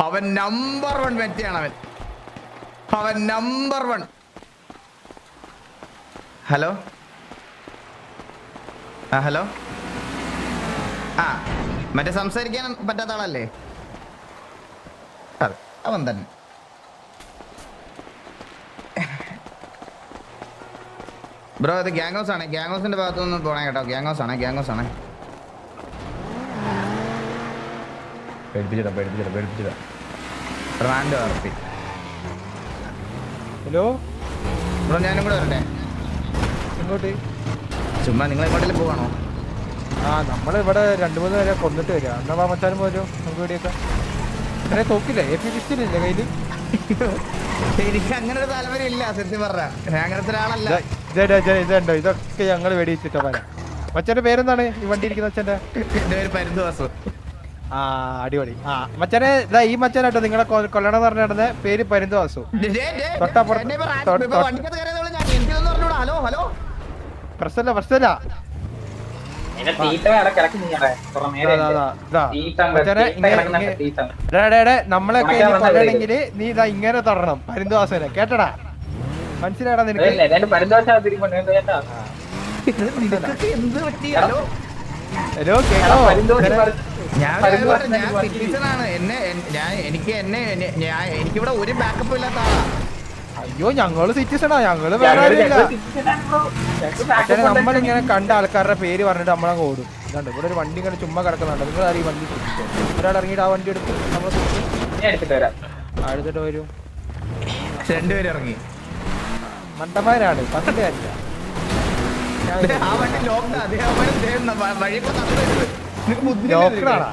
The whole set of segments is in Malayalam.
അവൻ നമ്പർ 1 വ്യക്തിയാണ് അവൻ നമ്പർ 1. ഹലോ ഹലോ മറ്റേ സംസാരിക്കാൻ പറ്റാത്ത ആളല്ലേ? അതെ അവൻ തന്നെ. ബ്രോ ഇത് ഗ്യാങ് ഹൗസ് ആണ്. ഗ്യാങ് ഹൗസിന്റെ ഭാഗത്തുനിന്ന് പോണേ കേട്ടോ. ഗ്യാങ് ഹൗസ് ആണ്. പേടിപ്പിച്ചിടാ. റാൻഡ് ആർപ്പി. ഹലോ ബ്രോ ഞാനും കൂടെ വരട്ടെ. ഇങ്ങോട്ട് ചുമ്മാ നിങ്ങൾ എങ്ങോട്ടേലും പോവാണോ? നമ്മളിവിടെ 2-3 പേരെ കൊന്നിട്ട് വരിക. എന്നാ മച്ചാനും പോരോ നമുക്ക് വേടിയൊക്കെ. അങ്ങനെ തോക്കില്ലേ AP ലിസ്റ്റിലില്ലേ കയ്യില്? എനിക്ക് അങ്ങനെ ഒരു താല്പര്യം ഇല്ല സത്യം പറഞ്ഞ. ഞാൻ അങ്ങനത്തെ ഒരാളല്ല. ഇതുണ്ടോ ഇതൊക്കെ ഞങ്ങൾ വെടിയിച്ചിട്ടോ പറയാം. മച്ചാന്റെ പേരെന്താണ് ഈ വണ്ടി ഇരിക്കുന്ന മച്ചാന്റെ? എന്റെ പേര് പരിന്തോസ്. അടിപൊളി. മച്ചാനെ ഈ മച്ചാനാട്ടോ നിങ്ങളെ കൊല്ലണം എന്ന് പറഞ്ഞ പേര് പരിന്തോസു. പ്രശ്നല്ല നമ്മളൊക്കെ കൊല്ലണമെങ്കിൽ നീ ഇതാ ഇങ്ങനെ തൊടണം പരിന്തോസനെ. കേട്ടടാ? മനസ്സിലാടാ നിനക്ക്? ഹലോ കേട്ടോ? എനിക്കിവിടെ ഒരു ബാക്കപ്പ് ഇല്ലാത്ത ആളാ. അയ്യോ ഞങ്ങള് സിറ്റിസണാ. ഞങ്ങള് വേറെ ആരുമില്ല. നമ്മളിങ്ങനെ കണ്ട ആൾക്കാരുടെ പേര് പറഞ്ഞിട്ട് നമ്മളങ്ങ് ഓടും. ഇതുണ്ട് ഇവിടെ ഒരു വണ്ടി ഇങ്ങനെ ചുമ്മാ കിടക്കുന്നുണ്ട്. നിങ്ങൾ ആരും ഈ വണ്ടി ശ്രദ്ധിച്ചോ. ഒരാൾ ഇറങ്ങിയിട്ട് ആ വണ്ടി എടുത്ത് നമ്മൾ എടുത്തിട്ട് വരും. 2 പേര് ഇറങ്ങി. മണ്ടന്മാരാണ്, പത്തിന്റെ കാര്യമില്ല. ലോക്കഡാണാ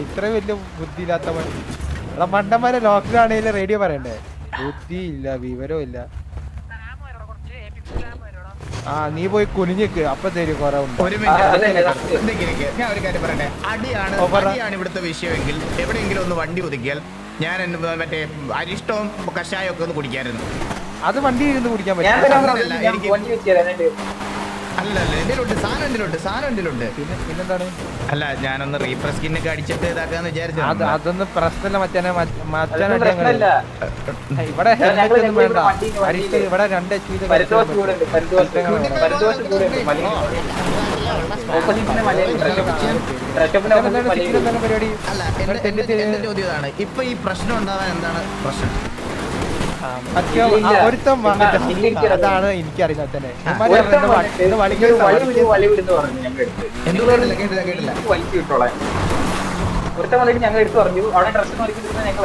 ഇത്ര വലിയ ബുദ്ധി ഇല്ലാത്ത മണ്ടന്മാരെ? ലോക്കഡാണെങ്കിൽ റേഡിയോ പറയണ്ടേ? ബുദ്ധി ഇല്ല, വിവരവും ഇല്ല. നീ പോയി കുനിഞ്ഞിക്ക് അപ്പൊ തരും കുറവുണ്ട്. ഞാൻ ഒരു കാര്യം പറയട്ടെ. അടിയാണ് ഇവിടുത്തെ വിഷയമെങ്കിൽ എവിടെയെങ്കിലും ഒന്ന് വണ്ടി ഒതുക്കിയാൽ ഞാൻ മറ്റേ അരിഷ്ടവും കഷായം ഒക്കെ ഒന്ന് കുടിക്കായിരുന്നു. അത് വണ്ടി ഇരുന്ന് കുടിക്കാൻ പറ്റും. അല്ല സാധനം എന്തിലുണ്ട്. പിന്നെന്താണ്? അല്ല ഞാനൊന്ന് റീഫ്രഷ് സ്കിന്നൊക്കെ അടിച്ചിട്ട് ഇതാക്കാന്ന് വിചാരിച്ചു. അതൊന്നും പ്രശ്നമില്ല മച്ചാനെ. ഇവിടെ ഹെൽമെറ്റ് ഒന്നും വേണ്ട. ഇവിടെ 2 HP പരിപാടി. അല്ല എന്റെ ചോദ്യം ഇതാണ്. ഇപ്പൊ ഈ പ്രശ്നം ഉണ്ടാവാൻ എന്താണ് പ്രശ്നം? ഒരുത്തം അതാണ് എനിക്കറിയാം തന്നെ. ഒരുത്തം വന്നിട്ട് ഞങ്ങൾ എടുത്തു പറഞ്ഞു. അവിടെ ഡ്രസ് ഞങ്ങൾ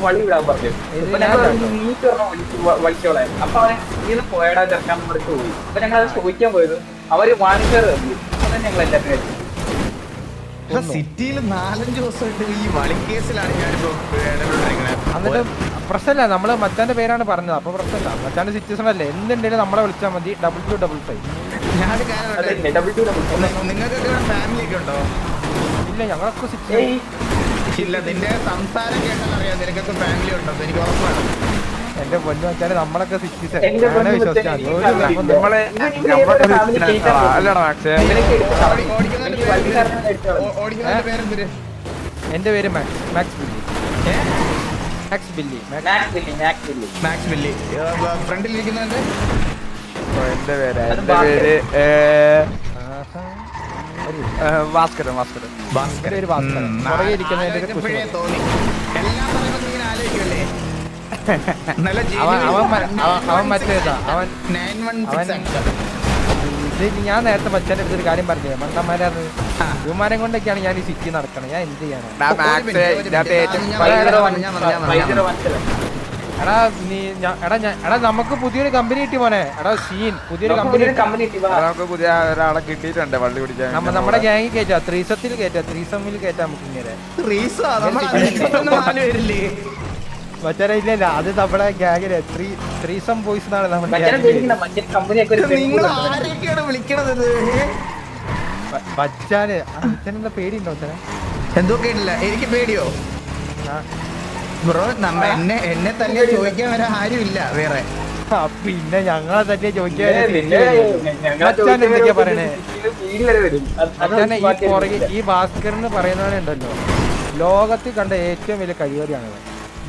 വളി വിടാൻ പറഞ്ഞു. വലിച്ചോളാൻ. അപ്പൊ അവൻ ഇത് പോയടാ ചെറുക്കാൻ നമ്മുടെ പോയി. അപ്പൊ ഞങ്ങൾ അത് ചോദിക്കാൻ പോയത് അവര് വാണിജ്യർ തന്നു. അപ്പൊ ഞങ്ങൾ എല്ലാവരും സിറ്റിയിൽ 4-5 ദിവസമായിട്ട് ഈ വളിക്കേസിലാണ് ഞാനിപ്പോ. എന്നിട്ട് പ്രശ്നമില്ല. നമ്മള് മച്ചാന്റെ പേരാണ് പറഞ്ഞത്. അപ്പൊ പ്രശ്നമില്ല. മച്ചാന്റെ സിറ്റുവേഷൻ അല്ലേ. എന്തുണ്ടെങ്കിലും നമ്മളെ വിളിച്ചാൽ മതി. 2255. നിങ്ങൾക്കൊക്കെ ഫാമിലി ഒക്കെ ഉണ്ടോ? ഇല്ല ഞങ്ങളൊക്കെ ഇല്ല. നിന്റെ സംസാരം കേട്ടാൽ അറിയാം നിനക്കൊക്കെ ഫാമിലി ഉണ്ടോ? എനിക്ക് ഉറപ്പാണ്. എന്റെ പൊന്നു വെച്ചാല് നമ്മളൊക്കെ സിറ്റിസൺ എന്റെ പേര് മാക്സ് ബില്ലി. ഫ്രണ്ടിലിരിക്കുന്നതിന്റെ എന്റെ പേര് ഭാസ്കരൻ. തോന്നി. എല്ലാം പറയുമ്പോൾ ഇങ്ങനെ ആലോചിക്കുമല്ലേ? അവൻ മറ്റേതാ. അവൻ ഞാൻ നേരത്തെ മച്ചാന്റെ അടുത്തൊരു കാര്യം പറഞ്ഞേ. മണ്ടന്മാരാണ് വിമാനം കൊണ്ടൊക്കെയാണ് ഞാൻ ഈ സിറ്റി നടക്കണം. ഞാൻ എന്ത് ചെയ്യാനാണ്? എടാ നമുക്ക് പുതിയൊരു കമ്പനി കിട്ടി മോനെ. എടാ സീൻ പുതിയൊരു കമ്പനി പുതിയ ഒരാളെ കിട്ടിയിട്ടുണ്ട് വള്ളി പിടിക്കാൻ. നമ്മുടെ ഗ്യാങ്ങിൽ കയറ്റാ. ത്രീസത്തിൽ കയറ്റാ. ത്രീസമ്മിൽ കയറ്റാ നമുക്ക് ഇങ്ങനെ. മച്ചാനെ ഇല്ല അത് നമ്മുടെ ഗ്യാങ്ങിലെ ത്രീസം ബോയ്സ് എന്നാണ് നമ്മുടെ. മച്ചാന് അച്ഛനെന്താ പേടിയുണ്ടോ അച്ഛനെ? എന്തോ കേട്ടില്ല. എനിക്ക് പേടിയോ ബ്രോ? എന്നെ തന്നെ ചോദിക്കാൻ വരെ ആരും ഇല്ല വേറെ. പിന്നെ ഞങ്ങളെ തന്നെ ചോദിക്കാൻ ഞങ്ങളെ എന്തൊക്കെയാ പറയണേ വീട് വരെ വരും മച്ചാനെ ഈ പുറകെ ഈ ഭാസ്കരന് പറയുന്നവനുണ്ടല്ലോ ലോകത്തിൽ കണ്ട ഏറ്റവും വലിയ കഴിവേറിയാണ്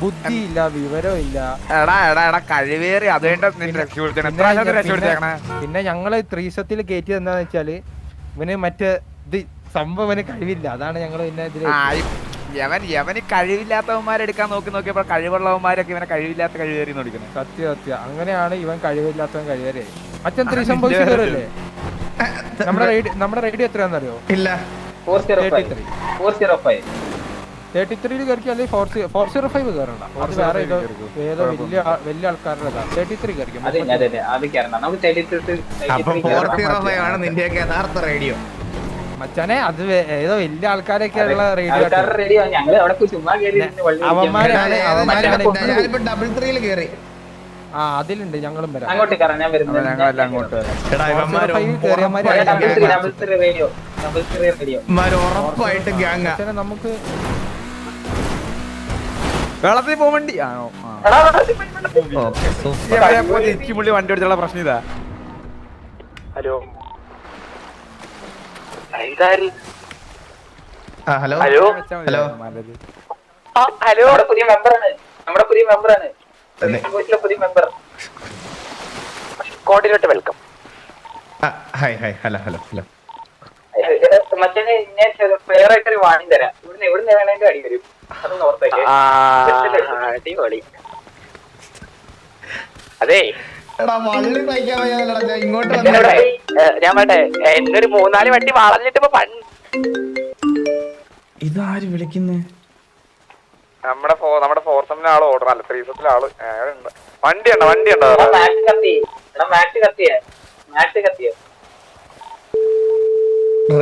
ബുദ്ധിയില്ല വിവരമില്ല. എടാ കഴിവേറി അതുകൊണ്ട് പിന്നെ ഞങ്ങള് ത്രീസത്തിൽ കയറ്റിയത് എന്താന്ന് വെച്ചാല് ഇവന് മറ്റേ ഇത് സംഭവം ഇവന് കഴിവില്ല. അതാണ് ഞങ്ങള് പിന്നെ ഇതില് യവന് കഴിവില്ലാത്തവന്മാരെടുക്കാൻ നോക്കിയപ്പോ കഴിവുള്ളവന്മാരൊക്കെ ഇവനെ കഴിവില്ലാത്ത കഴിവേറി നോക്കുന്നത്. സത്യം അങ്ങനെയാണ് ഇവൻ കഴിവില്ലാത്തവൻ കഴിവേറി. അച്ഛൻ ത്രീസം ബോയ്സ് കയറല്ലേ? നമ്മുടെ റേഡിയോ എത്രയാണെന്നറിയോ? ഇല്ല 405 33 കയറിക്കും അല്ലെങ്കിൽ 405 കയറണ്ട. അത് വേറെ ഏതോ വലിയ ആൾക്കാരുടെ 33 കയറിക്കും. നിന്റെയൊക്കെ യഥാർത്ഥ റേഡിയോ മച്ചാനെ അത് ഏതോ വലിയ ആൾക്കാരൊക്കെ ഉള്ള റേഡിയോ. അവന്മാരാണ് ഡബിൾ 3 കയറി. ആ അതിലുണ്ട്. ഞങ്ങളും വരാം. അങ്ങോട്ട് കയറാം. ഞാൻ വരുന്നത് ഉറപ്പായിട്ട് ഗ്യാങ് നമുക്ക് വെള്ളത്തിൽ പോകാൻ വേണ്ടി ആണോ? പുള്ളി വണ്ടി ഓടിച്ചുള്ള പ്രശ്നം ഇതാ. Hello hello hello hello hello പുതിയ മെമ്പറാണ്. നമ്മുടെ പുതിയ മെമ്പറാണ്. പുതിയ member. Coordinator welcome. Hi hi hello hello hello. മറ്റേ ഞാൻ പ്ലെയർ ആയിട്ടൊരു വാണി തരാം. ഇവിടുന്ന് വേണമെങ്കിൽ അടി വരും. അതൊന്ന് ഓർത്തേക്ക്. അടിപൊളി. അതെ ഇങ്ങോട്ട് ഞാൻ വേണ്ടേ എന്നൊരു 3-4 വണ്ടി വളഞ്ഞിട്ട് ഇപ്പൊ ഇതാര് വിളിക്കുന്നേ? നമ്മുടെ ഫോർസമിലെ ആള് ഓർഡർ അല്ല ത്രീസത്തിലെ ആള് വണ്ടി ഉണ്ടോ?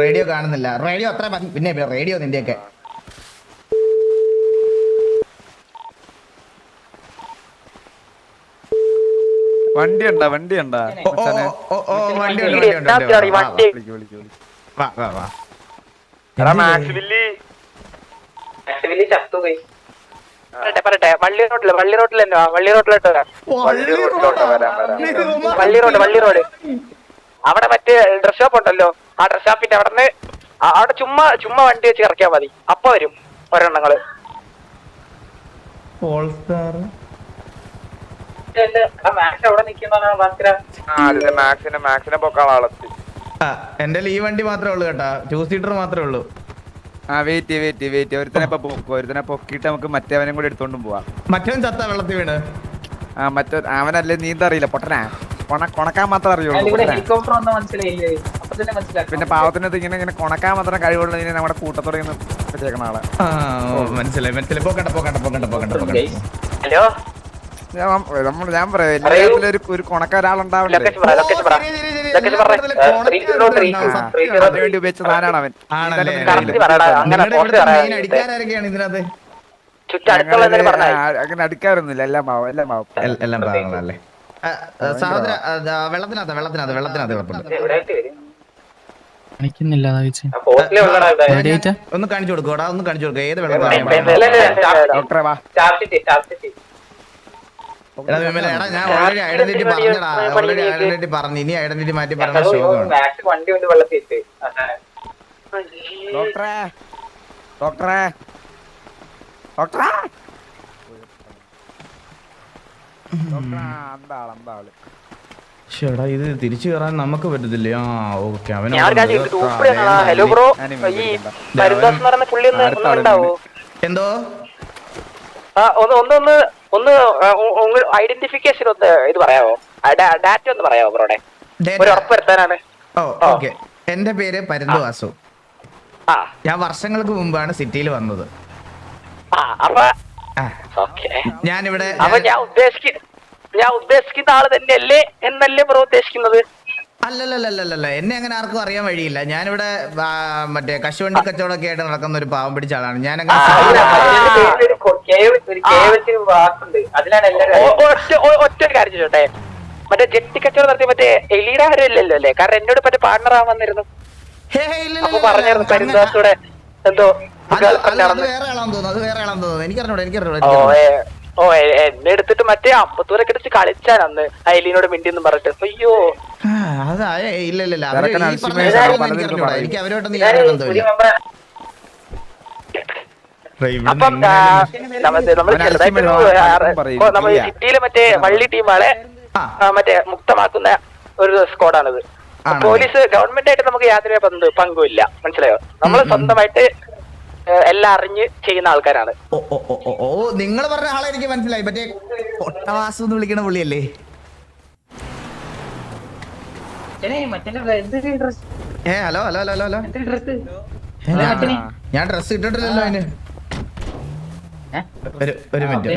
റേഡിയോ കാണുന്നില്ല. റേഡിയോ അത്ര പിന്നെ റേഡിയോ നിന്റെയൊക്കെ വണ്ടി ഉണ്ടാ വണ്ടി പറട്ടെ വള്ളി റോഡിൽ തന്നെ വള്ളി റോഡ് അവിടെ മറ്റേ ഡ്രസ് ഷോപ്പ് ഉണ്ടല്ലോ. ആ ഡ്രസ് ഷോപ്പിന്റെ അവിടെ ചുമ്മാ വണ്ടി വെച്ച് ഇറക്കിയാ മതി. അപ്പൊ വരും ഒരെണ്ണങ്ങള്. മാക്സിനെ പൊക്കാളെ ആളെത്തി. എന്റെ ഈ വണ്ടി മാത്രമേ ഉള്ളൂ കേട്ടാ. 2 സീറ്റർ മാത്രമേ ഉള്ളൂ. വെയിറ്റ് ഒരുത്തനെ പൊക്കിട്ട് നമുക്ക് മറ്റേവനും കൂടി എടുത്തോണ്ടും പോവാം. മറ്റവൻ ചത്ത വെള്ളത്തിൽ വീണ്. മറ്റേ അവനല്ലേ നീന്തറിയില്ല പൊട്ടനാ. കൊണക്കാൻ മാത്രം അറിയുള്ളൂ. പിന്നെ പാവത്തിനകത്ത് ഇങ്ങനെ കൊണക്കാൻ മാത്രം കഴിവുള്ളതിനെ നമ്മുടെ കൂട്ടത്തോടെ വെച്ചേക്കണ ആളെ. മനസ്സിലായി. പോക്കട്ടെ. ഹലോ ഞാൻ പറയാം എല്ലാത്തിലും ഒരു കൊണക്ക ഒരാളുണ്ടാവില്ല. വേണ്ടി ഉപയോഗിച്ച സാധനമാണ് അവൻ. അടിക്കാരൊക്കെയാണ് ഇതിനകത്ത്. അങ്ങനെ അടിക്കാറൊന്നുമില്ല. എല്ലാം പാവം. എല്ലാം പാവങ്ങളല്ലേ. സഹോദര വെള്ളത്തിനകത്ത് ഒന്ന് കാണിച്ചു കൊടുക്കോടാ. ഏത് വെള്ളം? ഞാൻ ഓൾറെഡി ഐഡന്റിറ്റി പറഞ്ഞു. ഇനി ഐഡന്റിറ്റി മാറ്റി പറഞ്ഞ ശോകമാണ്. ചേട്ടാ ഇത് തിരിച്ചു കയറാൻ നമുക്ക് പറ്റത്തില്ല. ഓക്കെ ഹലോ ബ്രോ എന്തോ ഒന്ന് ഐഡന്റിഫിക്കേഷൻ ഒന്ന് ഇത് പറയാവോ? ഡാറ്റ ഒന്ന് പറയാവോ ബ്രോടെ? ഒരു ഉറപ്പ് വരുത്താനാണ്. ഓക്കെ. എന്റെ പേര് പരന്തു വാസു. ഞാൻ വർഷങ്ങൾക്ക് മുമ്പാണ് സിറ്റിയിൽ വന്നത്. ഞാനിവിടെ ഞാൻ ഉദ്ദേശിക്കുന്ന ആള് തന്നെയല്ലേ എന്നല്ലേ ബ്രോ ഉദ്ദേശിക്കുന്നത്? അല്ലല്ല എന്നെ അങ്ങനെ ആർക്കും അറിയാൻ വഴിയില്ല. ഞാനിവിടെ മറ്റേ കശുവണ്ടി കച്ചവടമൊക്കെ ആയിട്ട് നടക്കുന്ന ഒരു പാവം പിടിച്ച ആളാണ്. ഒറ്റ കാര്യം ചോട്ടെ, മറ്റേ ജെട്ടി കച്ചവടം നടത്തിയ മറ്റേ എലീഡ ആരുമില്ലല്ലോ അല്ലേ? കാരണം എന്നോട് മറ്റേ പാർട്ണർ ആവാൻ വന്നിരുന്നു. പറഞ്ഞായിരുന്നു പരിന്താസൂടെ എന്തോ. വേറെ ആളാന്ന് തോന്നുന്നു. എനിക്കറിഞ്ഞൂടാ. ഓ എന്നെ എടുത്തിട്ട് മറ്റേ അമ്പത്തൂരൊക്കെ എടുത്ത് കളിച്ചാൻ അന്ന് ഐലീനോട് മിണ്ടിന്ന് പറഞ്ഞിട്ട് അയ്യോ അതാ ഇല്ല ഇതൊക്കെ നരസിംഹ എനിക്ക് അവരോട്ടൊന്നും യാതൊരു ബന്ധമില്ല. അപ്പം നമ്മൾ സിറ്റിയിലെ മറ്റേ വള്ളി ടീമാളെ മറ്റേ മുക്തമാക്കുന്ന ഒരു സ്ക്വാഡാണിത്. പോലീസ് ഗവൺമെന്റ് ആയിട്ട് നമുക്ക് യാതൊരു പങ്കുമില്ല, മനസ്സിലായോ? നമ്മൾ സ്വന്തമായിട്ട് എല്ലാം അറിഞ്ഞ് ചെയ്യുന്ന ആൾക്കാരാണ്. ഓ നിങ്ങൾ പറഞ്ഞ ആളെ എനിക്ക് മനസ്സിലായി. മറ്റേ കൊട്ടവാസം എന്ന് വിളിക്കണ പുള്ളിയല്ലേ? ഹലോ ഹലോ ഹലോ ഹലോ ഞാൻ ഡ്രസ് ഇട്ടിട്ടില്ലല്ലോ അതിന്. ഒരു മിനിറ്റ്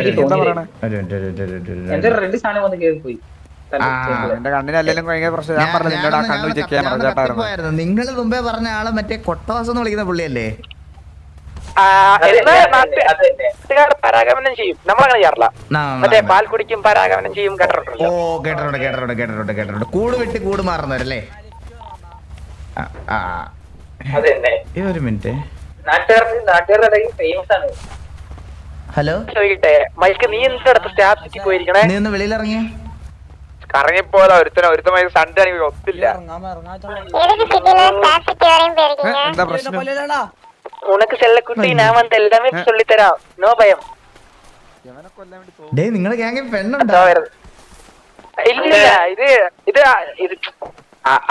എന്റെ കണ്ണിനല്ലെങ്കിലും ഭയങ്കര പ്രശ്നം. ഞാൻ പറഞ്ഞു നിന്നോട് ആ കണ്ണു ചെക്ക് ചെയ്യാൻ പറഞ്ഞായിരുന്നു. നിങ്ങൾ മുമ്പേ പറഞ്ഞ ആളെ മറ്റേ കൊട്ടവാസം എന്ന് വിളിക്കുന്ന പുള്ളിയല്ലേ? പരാഗമനം ചെയ്യും, നമ്മളങ്ങനെ ചെയ്യാറില്ല. മറ്റേ പാൽ കുടിക്കും, പരാഗമനം ചെയ്യും. ഓ കേട്ടിട്ടുണ്ട്. കൂട് വെട്ടി കൂട് മാറുന്നവരല്ലേ? ഒരു മിനിറ്റ്. ഹലോ ചോദിക്കട്ടെ മൈക്ക്, നീ എന്തിനടുത്ത് സ്റ്റാഫിക്ക് പോയിരിക്കണേ? നീ ഒന്ന് വെളിയിലിറങ്ങിയ കറങ്ങിപ്പോലെ ഒരുത്തമായി സൺഡേ ആണെങ്കിൽ ഒത്തില്ല. എന്താ പ്രശ്നം? ഉനക്ക് ചെല്ലക്കുട്ടി ഞാൻ വന്ന് എല്ലാമേ ചൊല്ലിത്തരാം, നോ ഭയം. ഡേ നിങ്ങളെ ഗ്യാങ്ങിൽ പെണ്ണുണ്ടോ? ഇല്ല ഇത് ഇത് ഇത്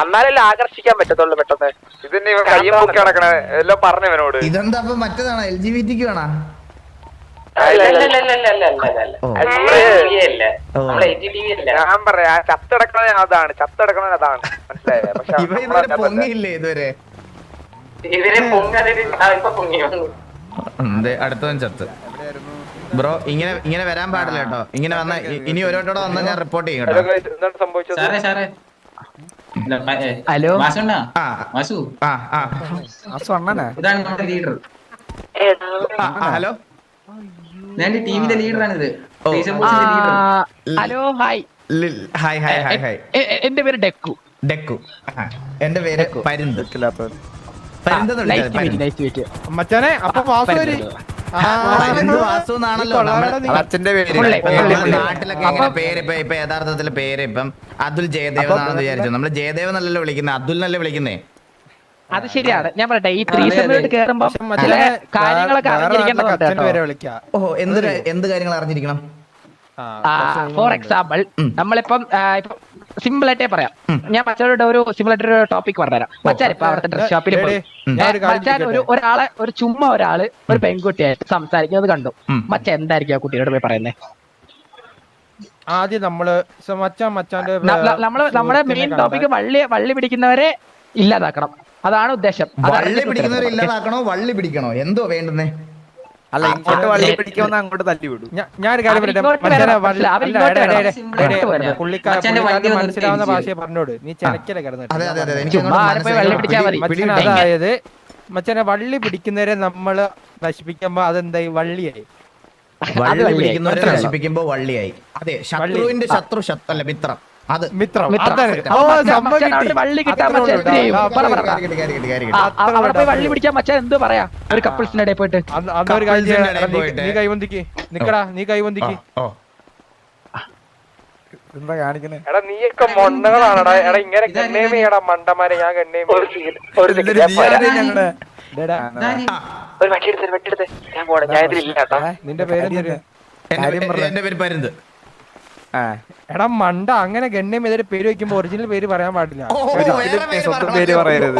അന്നാലല്ലേ ആകർഷിക്കാൻ പറ്റത്തുള്ളൂ പെട്ടെന്ന്. ഇതിന്റെ ഇവൻ കയ്യും പൊക്കി നടക്കണ എല്ലാം പറഞ്ഞു ഇവനോട്. ഇതെന്താ അപ്പൊ മറ്റേതാണോ? LGBT ആണോ? ഞാൻ പറയാ ചത്തടക്കണ അതാണ്, മനസ്സിലായോ? ഇവ ഇതുവരെ പൊങ്ങിയില്ലേ ഇതുവരെ? അടുത്തവൻ ചത്ത്. ബ്രോ ഇങ്ങനെ വരാൻ പാടില്ല കേട്ടോ. ഇങ്ങനെ വന്ന ഇനി ഓരോട്ടോടെ വന്നാൽ ഞാൻ റിപ്പോർട്ട് ചെയ്യും കേട്ടോ. എന്താണ് സംഭവിച്ചത്? ഹലോ ഹലോ ടീമിന്റെ ലീഡറാണിത്. Hello hi hi hi hi hi. എന്റെ പേര് ഡെക്കു. എന്റെ പേര് പരുന്ത്. മച്ചാനെ അപ്പൊ വാസു വരി. വാസു എന്നാണല്ലോ അച്ഛന്റെ പേര്. നാട്ടിലൊക്കെ ഇങ്ങനെ പേര് ഇപ്പൊ യഥാർത്ഥത്തില് പേര് ഇപ്പം അതുൽ ജയദേവ് എന്നാണെന്ന് വിചാരിച്ചു. നമ്മള് ജയദേവ് എന്നല്ലല്ലോ വിളിക്കുന്നത്, അതുൽ എന്നല്ലേ വിളിക്കുന്നേ. അത് ശരിയാണ്. ഞാൻ പറയട്ടെ, ഈ 3 കേറുമ്പോ ചില കാര്യങ്ങളൊക്കെ അറിഞ്ഞിരിക്കേണ്ടതുണ്ട്. ഓ എന്ത് കാര്യങ്ങൾ അറിഞ്ഞിരിക്കണം? ഫോർ എക്സാമ്പിൾ നമ്മളിപ്പം ഇപ്പൊ സിമ്പിൾ ആയിട്ടേ പറയാം. ഞാൻ മച്ചാനോട് ഒരു സിമ്പിൾ ആയിട്ടൊരു ടോപ്പിക് പറഞ്ഞുതരാം. മച്ചാൻ ഇപ്പൊ അവിടുത്തെ ഡ്രസ് ഷോപ്പിൽ മച്ചാൻ ഒരാള് ഒരു പെൺകുട്ടിയായിട്ട് സംസാരിക്കുന്നത് കണ്ടു. മച്ചാൻ എന്തായിരിക്കും ആ കുട്ടിയോട് പോയി പറയുന്നത്? ആദ്യം നമ്മള് മച്ചാന്റെ നമ്മുടെ മെയിൻ ടോപ്പിക് വള്ളി പിടിക്കുന്നവരെ ഇല്ലാതാക്കണം. അതാണ് ഉദ്ദേശം. വള്ളി പിടിക്കുന്നവരെ ഇല്ലാതാക്കണോ വള്ളി പിടിക്കണോ? എന്തോ വേണ്ടുന്നേ? അല്ല ഇങ്ങോട്ട് വള്ളി പിടിക്കുമെന്ന് അങ്ങോട്ട് തല്ലി വിടും. ഞാനൊരു കാര്യം മനസ്സിലാവുന്ന ഭാഷയെ പറഞ്ഞോട്. നീ ചെനക്കല കിടന്നിട്ട്. അതായത് മച്ചാനെ വള്ളി പിടിക്കുന്നവരെ നമ്മള് നശിപ്പിക്കുമ്പോ അതെന്തായി? വള്ളിയായി. വള്ളി പിടിക്കുന്നവരെ നശിപ്പിക്കുമ്പോ വള്ളിയായി. അതെ, ശത്രുവിന്റെ ശത്രു അല്ല മിത്രം. അത് മിത്രം. വള്ളി പിടിക്കാൻ മച്ചാൻ എന്തോ പറയാ ഒരു കപ്പിൾസിന്റെ ഇടയിൽ പോയിട്ട്. അതൊരു കാര്യം, നീ കൈവന്തിക്ക് നിക്കടാ, നീ കൈവന്തിക്ക്. എന്താ കാണിക്കണേ? എടാ നീയൊക്കെ മൊണ്ണകളാണടാ. എടാ ഇങ്ങനെ ഗണ്ണേമിയാടാ മണ്ടന്മാരെ. ഞാൻ ഗണ്ണേമി നിന്റെ പേര്? എന്റെ പേര് പരുന്ത്. എടാ മണ്ട, അങ്ങനെ ഗണ്യം ഏതൊരു പേര് വെക്കുമ്പോ ഒറിജിനൽ പേര് പറയാൻ പാടില്ല. സ്വന്തം പേര് പറയരുത്.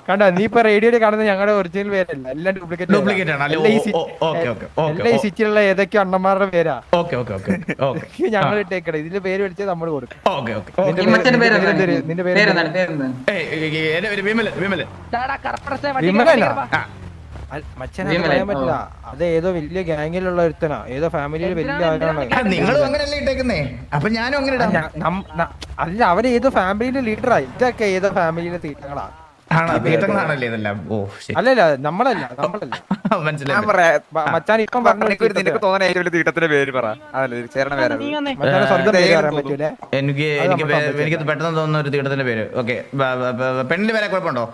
കണ്ട, നീ ഇപ്പൊ റേഡിയോയിൽ കാണുന്ന ഞങ്ങളുടെ ഒറിജിനൽ പേരല്ല, എല്ലാം ഡ്യൂപ്ലിക്കേറ്റ് എല്ലാം ഈ സിറ്റിയിലുള്ള ഏതൊക്കെ അണ്ണന്മാരുടെ പേരാ ഞങ്ങൾ ഇട്ടേക്കട. ഇതിന്റെ പേര് വിളിച്ചാൽ നമ്മൾ കൊടുക്കും. നിന്റെ പേര് മച്ചനെ പറയാൻ പറ്റില്ല. അത് ഏതോ വലിയ ഗാങ്ങിലുള്ള ഒരുത്തനാ, ഏതോ ഫാമിലിയിൽ വലിയ ആളാണ്. നിങ്ങളും അങ്ങനെയല്ലേ ഇട്ടേക്കുന്നേ? അപ്പൊ ഞാനും അങ്ങനെ അല്ല, അവര് ഏതോ ഫാമിലിയിലെ ലീഡറാ. ഇതൊക്കെ ഏതോ ഫാമിലിയിലെ തീട്ടങ്ങളാ. അല്ലല്ല, നമ്മളല്ല മച്ചാൻ ഇപ്പം നിനക്ക് തോന്നുന്ന ഏറ്റവും വലിയ തീട്ടത്തിന്റെ പേര് പറ. മച്ചാനെ സ്വന്തം പേര് പറയാൻ പറ്റൂലേ? എനിക്ക് പെട്ടെന്ന് തോന്നുന്ന ഒരു തീട്ടത്തിന്റെ പേര്. ഓക്കെ, പെണ്ണിന്റെ പേരെ കുഴപ്പമുണ്ടോ?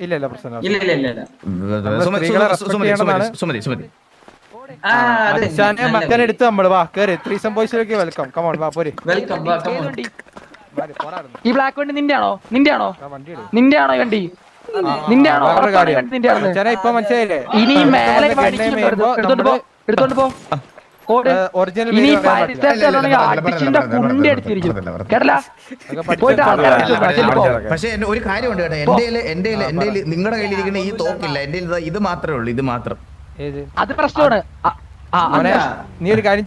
ഇല്ല പ്രശ്നം മച്ചാനെ എടുത്ത് നമ്മള് വാ കേറി ത്രീസം ബോയ്സിലേക്ക് വെൽക്കം കമോൺ വാ പോര്. ഈ ബ്ലാക്ക് വണ്ടി നിന്റെയാണോ വണ്ടി നിന്റെയാണോ വണ്ടി നിന്റെയാണോ മച്ചാനെ ഇപ്പൊ മനസ്സിലായില്ലേ ഇനി മേലെ എടുത്തോണ്ട് പോ ഒറിജിനൽ ഇനി അടിച്ചിന്റെ കുണ്ടി അടിച്ചിരിക്കും കേട്ടല്ല പോയിട്ട് പക്ഷെ ഒരു കാര്യമുണ്ട് കേട്ടോ, എന്റെ നിങ്ങളുടെ കയ്യിലിരിക്കുന്ന ഈ തോക്കില്ല, എന്റെ ഇത് മാത്രമേ ഉള്ളൂ, ഇത് മാത്രം. അത് പ്രശ്നമാണ്. നീ ഒരു കാര്യം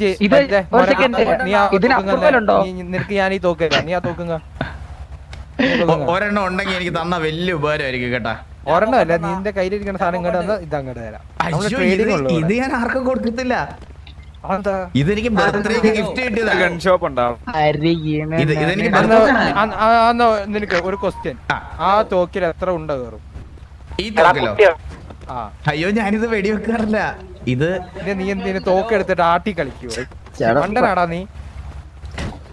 നിനക്ക് ഞാൻ ഈ തോക്കല്ല, നീ ആ തോക്കുങ്ങ ഒരെണ്ണം ഉണ്ടെങ്കിൽ എനിക്ക് തന്ന വലിയ ഉപകാരമായിരിക്കും കേട്ടാ. ഒരെണ്ണം അല്ല, നിന്റെ കയ്യിലിരിക്കുന്ന സാധനം ഇങ്ങോട്ട് വന്നാൽ ഇത് അങ്ങോട്ട് തരാം. ഇത് ഞാൻ ആർക്കും കൊടുക്കത്തില്ല, ഇതെനിക്ക് ബർത്ത്ഡേക്ക് ഗിഫ്റ്റ് കിട്ടിയതാണ്. ഗൺ ഷോപ്പ് ഉണ്ടാവും. നിനക്ക് ഒരു ക്വസ്റ്റ്യൻ, ആ തോക്കിൽ എത്ര ഉണ്ട കയറും? ഈ തോക്കിലോ? അയ്യോ ഞാനിത് വെടിവെക്കാറില്ല. ഇത് നീ എന്തിനു തോക്ക് എടുത്തിട്ട് ആട്ടി കളിക്കൂ? മണ്ടനാടാ നീ,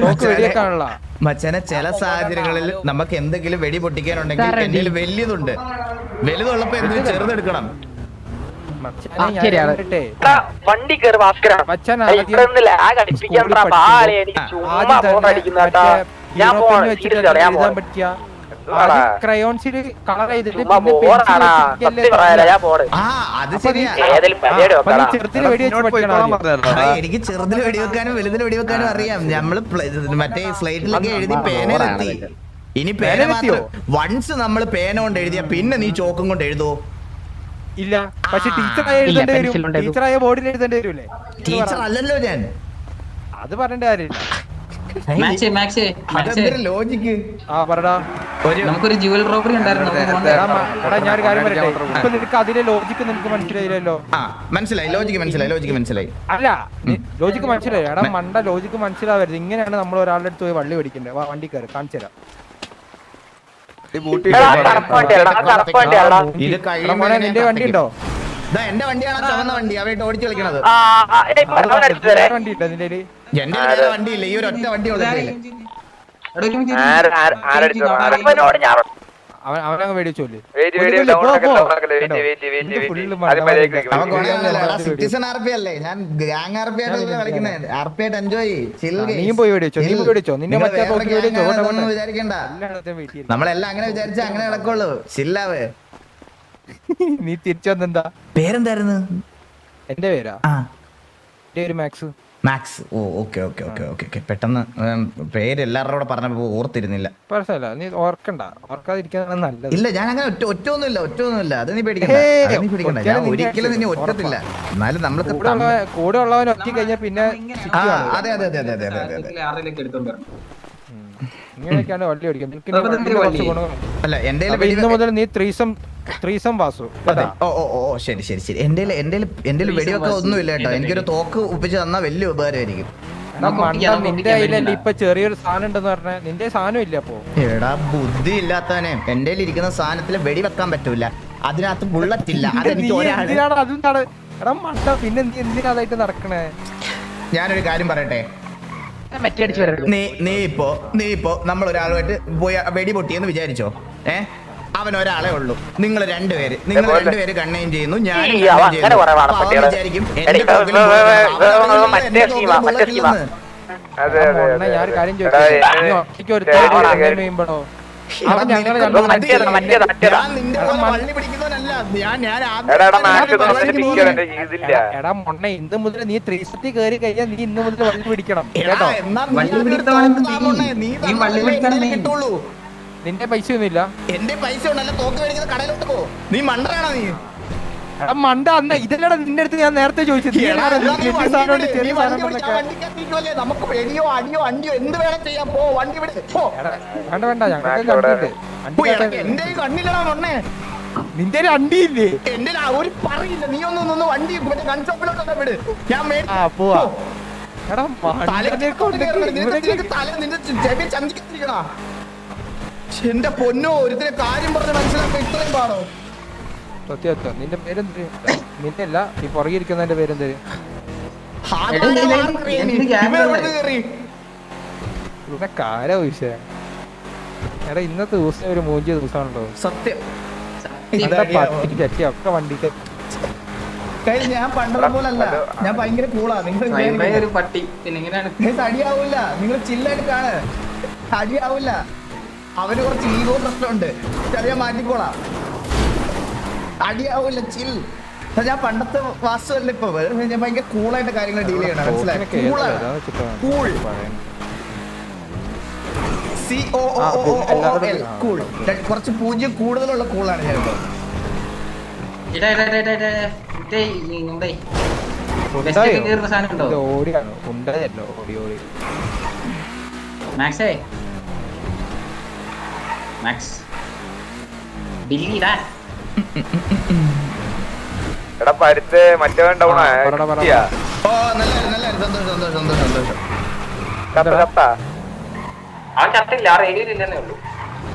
തോക്ക് വെടിവെക്കാനുള്ള. മച്ചനെ ചില സാഹചര്യങ്ങളിൽ നമുക്ക് എന്തെങ്കിലും വെടി പൊട്ടിക്കാനുണ്ടെങ്കിൽ എന്റെ വലിയതുണ്ട്, വലുതുള്ളപ്പോ എന്തെങ്കിലും ചെറുതെടുക്കണം. വണ്ടി കയറി ക്രയോൺസിൽ കളർ ചെയ്തിട്ട് എനിക്ക് ചെറുതിൽ വെടിവെക്കാനും വലുതിൽ വെടിവെക്കാനും അറിയാം. നമ്മള് മറ്റേ സ്ലൈറ്റിലൊക്കെ എഴുതി പേനെത്തി. ഇനി പേന വൺസ് നമ്മള് പേന കൊണ്ട് എഴുതിയ പിന്നെ നീ ചോക്കും കൊണ്ട് എഴുതുവോ? ഇല്ല, പക്ഷെ ടീച്ചറായി എഴുതേണ്ടി വരും, ടീച്ചറായ ബോർഡിൽ എഴുതേണ്ടി വരൂലേ? ടീച്ചർ അല്ലല്ലോ ഞാൻ, അത് പറയേണ്ട കാര്യമില്ല. ലോജിക്ക് നമുക്കൊരു ജുവൽ റോബറി ഉണ്ടായിരുന്നു. ഞാനൊരു കാര്യം പറയട്ടെ, ഇപ്പൊ നിനക്ക് അതിലെ ലോജിക്ക് നിനക്ക് മനസ്സിലായില്ലല്ലോ. മനസ്സിലായി, ലോജിക്ക് മനസ്സിലായി. അല്ല, ലോജിക്ക് മനസ്സിലായി. എടാ മണ്ട, ലോജിക്ക് മനസ്സിലാവരുത്. ഇങ്ങനെയാണ് നമ്മൾ ഒരാളുടെ അടുത്ത് പോയി വള്ളി പിടിക്കേണ്ടത്. വണ്ടി കയറി കാണിച്ചു തരാം. നിന്റെ വണ്ടി ഉണ്ടോ? എന്റെ വണ്ടിയാണ് ചുവന്ന വണ്ടി, അവയിട്ട് ഓടിച്ചു കളിക്കണത്. വണ്ടി ഉണ്ടോ നിന്റെ? എന്റെ വണ്ടിയില്ല, ഈ ഒരു ഒറ്റ വണ്ടി അവനങ്ങ് മേടിച്ചോല്ലേ? സിറ്റിസൺ ആർപി അല്ലേ, ഞാൻ ഗാങ് ആർപി ആയിട്ടല്ലേ കളിക്കുന്നത്. ആർപി ആയിട്ട് എൻജോയ്. നീയും പോയി മേടിച്ചോ, നിന്നെ വിചാരിക്കണ്ട, നമ്മളെല്ലാം അങ്ങനെ വിചാരിച്ച അങ്ങനെ നടക്കുള്ളൂ. ചില്ലാവേ. നീ തിരിച്ചു വന്നെന്താ? പേരെന്തായിരുന്നു? എന്റെ പേരാ ഒരു മാക്സ്. ഓ ഓക്കെ. പെട്ടെന്ന് പേര് എല്ലാവരുടെ കൂടെ പറഞ്ഞപ്പോ ഓർത്തിരുന്നില്ല. പ്രശ്നമില്ല, നീ ഓർക്കാതിരിക്കാനാണ് നല്ലത്. ഇല്ല, ഞാൻ അങ്ങനെ ഒറ്റൊന്നുമില്ല. അത് നീ പേടിക്കണ്ട, ഞാൻ ഒരിക്കലും നിന്നെ ഒറ്റത്തില്ല. എന്നാലും നമ്മൾക്ക് കൂടെ ഉള്ളവൻ ഒറ്റ കഴിഞ്ഞാൽ പിന്നെ അതെ. ഇങ്ങനെയൊക്കെയാണ് വള്ളി ഓടിക്കാൻ. അല്ല എന്റെ ഇന്ന് മുതൽ നീ ത്രീസം വാസു. ഓ ശരി. എന്റെ വെടിവെക്ക ഒന്നുമില്ല കേട്ടോ. എനിക്കൊരു തോക്ക് ഒപ്പിച്ച് തന്നാ വലിയ ഉപകാരമായിരിക്കും. നിന്റെ കയ്യിലല്ലേ ഇപ്പൊ ചെറിയൊരു സാധനം ഉണ്ടെന്ന് പറഞ്ഞ, നിന്റെ സാധനം ഇല്ല. അപ്പൊ എടാ ബുദ്ധി ഇല്ലാത്തവനെ, എന്റെ ഇരിക്കുന്ന സാധനത്തില് വെടിവെക്കാൻ പറ്റൂല, അതിനകത്ത് ബുള്ളറ്റ് ഇല്ല. അതെന്താണ് എടാ മണ്ട, പിന്നെ നീ എന്തിനാ അതായിട്ട് നടക്കണേ? ഞാനൊരു കാര്യം പറയട്ടെ, നീ ഇപ്പോ നമ്മൾ ഒരാളുമായിട്ട് പോയി വെടി പൊട്ടിയെന്ന് വിചാരിച്ചോ. അവൻ ഒരാളെ ഉള്ളൂ, നിങ്ങൾ രണ്ടുപേര് കണ്ണയും ചെയ്യുന്നു, ഞാൻ വിചാരിക്കും ഞാനൊരു കാര്യം ചോദിച്ചോ, എടാ മൊണ്ണ, ഇന്ന് മുതൽ നീ ത്രീസത്തി കയറി കഴിഞ്ഞാൽ നീ ഇന്ന് മുതൽ വള്ളി പിടിക്കണം കേട്ടോ. നിന്റെ പൈസ ഒന്നുമില്ല. എന്റെ പൈസ ഉണ്ടല്ല, തോക്ക് മേടിക്കുന്ന കടയിലോട്ട് പോ. നീ മണ്ടറാണോ നീ? എടാ മണ്ട, അന്ന ഇതല്ലടാ നിന്റെ അടുത്ത് ഞാൻ നേരത്തെ ചോദിച്ചത്. നമുക്ക് വെടിയോ അടിയോ അണ്ടിയോ എന്ത് വേണം ചെയ്യാം, പോ വണ്ടി വിട്. വേണ്ട, ഞങ്ങൾക്ക് എന്റെ കണ്ണില്ലടാ മൊണ്ണേ. നിന്റെ അണ്ടിയില്ലേ? എന്റെ ഒരു പറയില്ല. നീ ഒന്ന് വണ്ടി കൺസോപ്പിലോട്ട് വിട്, ഞാൻ പോവാ. എടാ നിന്റെ ചന്തിക്കത്തിരിക്കണ. എന്റെ പൊന്നോ, ഒരുത്തിനെ കാര്യം പറഞ്ഞ് മനസ്സിലാക്കാൻ ഇത്രയും പാടോ? സത്യം. നിന്റെ പേരെന്ത്? നിന്റെ അല്ല, ഈ പുറകെ ഇരിക്കുന്നതിന്റെ പേരെന്ത്? കാര വിഷയം. എടാ ഇന്നത്തെ ദിവസം ഒരു മൂഞ്ചിയ ദിവസമാണല്ലോ. സത്യം. ഒക്കെ വണ്ടിക്ക് ഞാൻ പണ്ടത്തെ പോലല്ല, ഞാൻ ഭയങ്കര കൂളാ. നിങ്ങൾ ഒരു പട്ടി പിന്നെ എങ്ങനെയാണ് അടിയാവൂല, നിങ്ങൾ ചില്ലായിട്ട് കാണ്, അടിയാവൂല. അവന് കുറച്ച് ഈഗോ പ്രശ്നമുണ്ട്, ചെറിയ മാറ്റിക്കോളാം, അടിയാവൂല, ചിൽ. ഞാൻ പണ്ടത്തെ വാസ്തുവല്ല ഇപ്പൊ, ഞാൻ ഭയങ്കര കൂളായിട്ട് കാര്യങ്ങൾ ഡീൽ ചെയ്യണം, മനസ്സിലായി? കൂൾ, കൂൾ, കുറച്ച് പൂജ്യം കൂടുതലുള്ള കൂളാണ് ഞാൻ ഇപ്പൊ. എടാ പരുത്ത് മറ്റേ ഡൗൺ അവൻ ചത്തില്ല, ആ റേഡിയോയിൽ ഇല്ലെന്നേ ഉള്ളൂ.